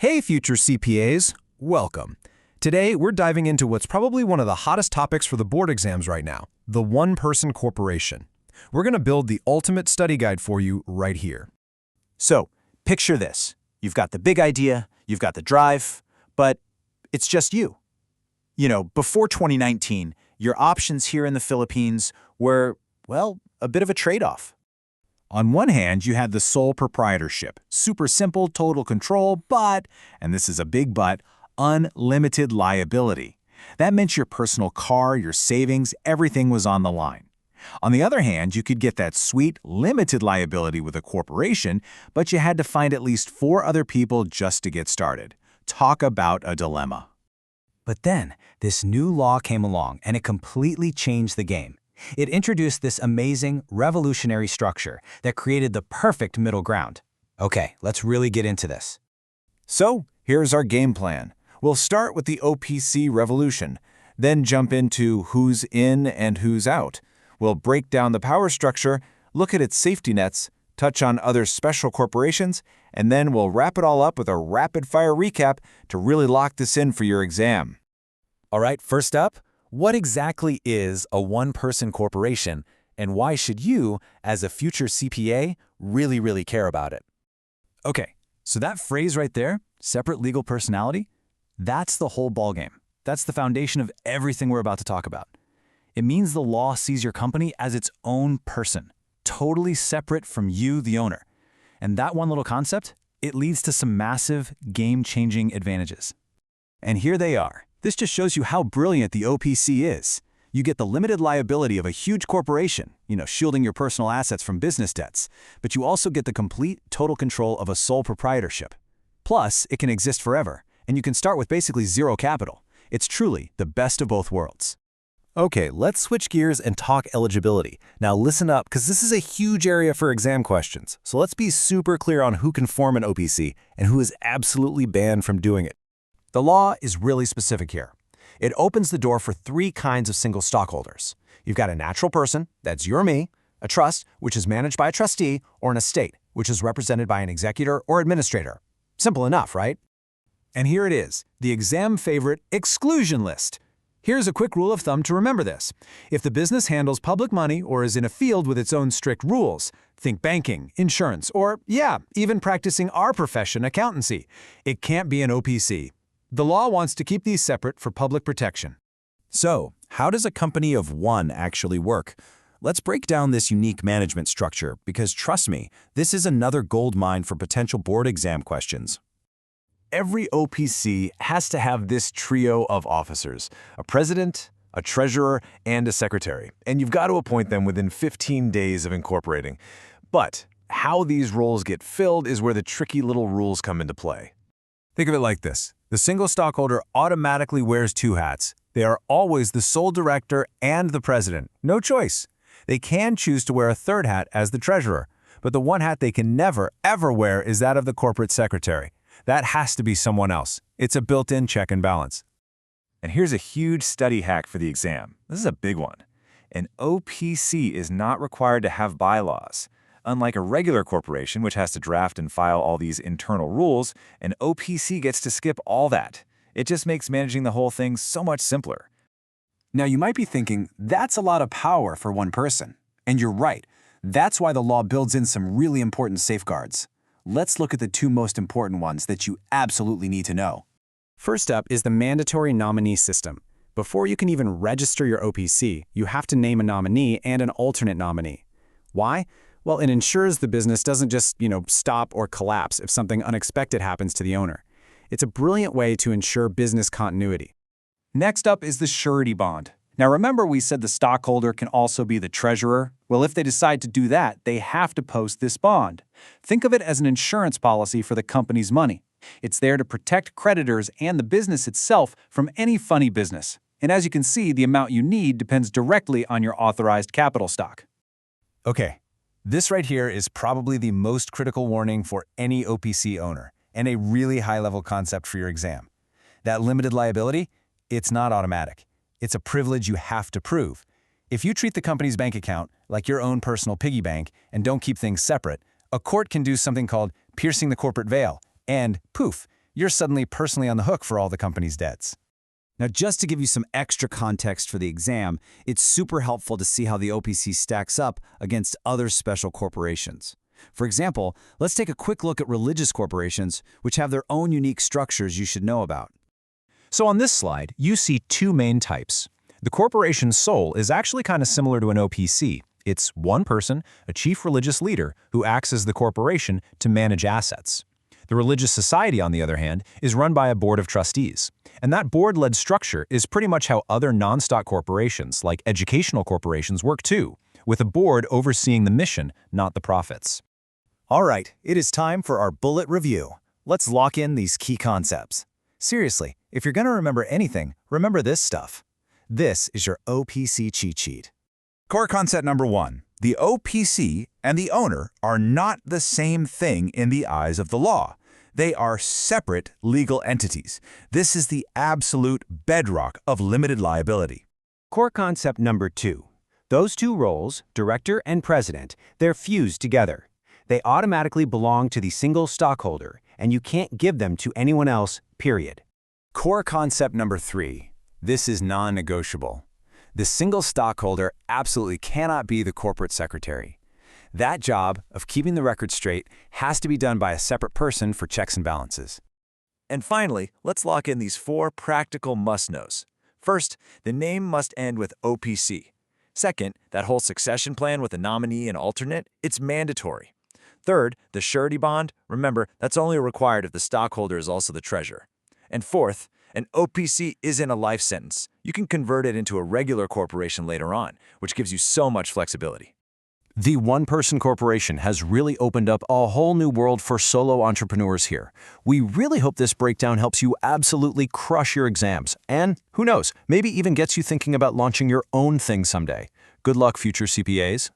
Hey, future CPAs, welcome. Today, we're diving into what's probably one of the hottest topics for the board exams right now, the one-person corporation. We're going to build the ultimate study guide for you right here. So, picture this. You've got the big idea, you've got the drive, but it's just you. Before 2019, your options here in the Philippines were, well, a bit of a trade-off. On one hand, you had the sole proprietorship, super simple, total control, but, and this is a big but, unlimited liability. That meant your personal car, your savings, everything was on the line. On the other hand, you could get that sweet, limited liability with a corporation, but you had to find at least 4 other people just to get started. Talk about a dilemma. But then, this new law came along and it completely changed the game. It introduced this amazing, revolutionary structure that created the perfect middle ground. Okay, let's really get into this. So, here's our game plan. We'll start with the OPC revolution, then jump into who's in and who's out. We'll break down the power structure, look at its safety nets, touch on other special corporations, and then we'll wrap it all up with a rapid-fire recap to really lock this in for your exam. All right, first up, what exactly is a one-person corporation, and why should you, as a future CPA, really care about it? Okay, so that phrase right there, separate legal personality, that's the whole ballgame. That's the foundation of everything we're about to talk about. It means the law sees your company as its own person, totally separate from you, the owner. And that one little concept, it leads to some massive, game-changing advantages. And here they are. This just shows you how brilliant the OPC is. You get the limited liability of a huge corporation, shielding your personal assets from business debts, but you also get the complete, total control of a sole proprietorship. Plus, it can exist forever, and you can start with basically zero capital. It's truly the best of both worlds. Okay, let's switch gears and talk eligibility. Now listen up, because this is a huge area for exam questions. So let's be super clear on who can form an OPC and who is absolutely banned from doing it. The law is really specific here. It opens the door for 3 kinds of single stockholders. You've got a natural person, that's you or me, a trust, which is managed by a trustee, or an estate, which is represented by an executor or administrator. Simple enough, right? And here it is, the exam favorite exclusion list. Here's a quick rule of thumb to remember this. If the business handles public money or is in a field with its own strict rules, think banking, insurance, or, even practicing our profession, accountancy, it can't be an OPC. The law wants to keep these separate for public protection. So, how does a company of one actually work? Let's break down this unique management structure because, trust me, this is another gold mine for potential board exam questions. Every OPC has to have this trio of officers, a president, a treasurer, and a secretary, and you've got to appoint them within 15 days of incorporating. But how these roles get filled is where the tricky little rules come into play. Think of it like this. The single stockholder automatically wears 2 hats. They are always the sole director and the president. No choice. They can choose to wear a 3rd hat as the treasurer, but the one hat they can never, ever wear is that of the corporate secretary. That has to be someone else. It's a built-in check and balance. And here's a huge study hack for the exam. This is a big one. An OPC is not required to have bylaws. Unlike a regular corporation, which has to draft and file all these internal rules, an OPC gets to skip all that. It just makes managing the whole thing so much simpler. Now you might be thinking, that's a lot of power for one person. And you're right. That's why the law builds in some really important safeguards. Let's look at the 2 most important ones that you absolutely need to know. First up is the mandatory nominee system. Before you can even register your OPC, you have to name a nominee and an alternate nominee. Why? Well, it ensures the business doesn't just, stop or collapse if something unexpected happens to the owner. It's a brilliant way to ensure business continuity. Next up is the surety bond. Now remember we said the stockholder can also be the treasurer? Well, if they decide to do that, they have to post this bond. Think of it as an insurance policy for the company's money. It's there to protect creditors and the business itself from any funny business. And as you can see, the amount you need depends directly on your authorized capital stock. Okay, this right here is probably the most critical warning for any OPC owner, and a really high-level concept for your exam. That limited liability, it's not automatic. It's a privilege you have to prove. If you treat the company's bank account like your own personal piggy bank and don't keep things separate, a court can do something called piercing the corporate veil, and poof, You're suddenly personally on the hook for all the company's debts. Now, just to give you some extra context for the exam, it's super helpful to see how the OPC stacks up against other special corporations. For example, let's take a quick look at religious corporations, which have their own unique structures you should know about. So on this slide, you see two main types. The corporation's soul is actually kind of similar to an OPC. It's one person, a chief religious leader, who acts as the corporation to manage assets. The religious society, on the other hand, is run by a board of trustees. And that board-led structure is pretty much how other non-stock corporations, like educational corporations, work too, with a board overseeing the mission, not the profits. All right, it is time for our bullet review. Let's lock in these key concepts. Seriously, if you're going to remember anything, remember this stuff. This is your OPC cheat sheet. Core concept number 1. The OPC and the owner are not the same thing in the eyes of the law. They are separate legal entities. This is the absolute bedrock of limited liability. Core concept number 2. Those two roles, director and president, they're fused together. They automatically belong to the single stockholder, and you can't give them to anyone else, period. Core concept number 3. This is non-negotiable. The single stockholder absolutely cannot be the corporate secretary. That job of keeping the record straight has to be done by a separate person for checks and balances. And finally, let's lock in these 4 practical must-knows. First, the name must end with OPC. Second, that whole succession plan with a nominee and alternate, it's mandatory. Third, the surety bond, remember, that's only required if the stockholder is also the treasurer. And fourth, an OPC isn't a life sentence. You can convert it into a regular corporation later on, which gives you so much flexibility. The one-person corporation has really opened up a whole new world for solo entrepreneurs here. We really hope this breakdown helps you absolutely crush your exams. And who knows, maybe even gets you thinking about launching your own thing someday. Good luck, future CPAs.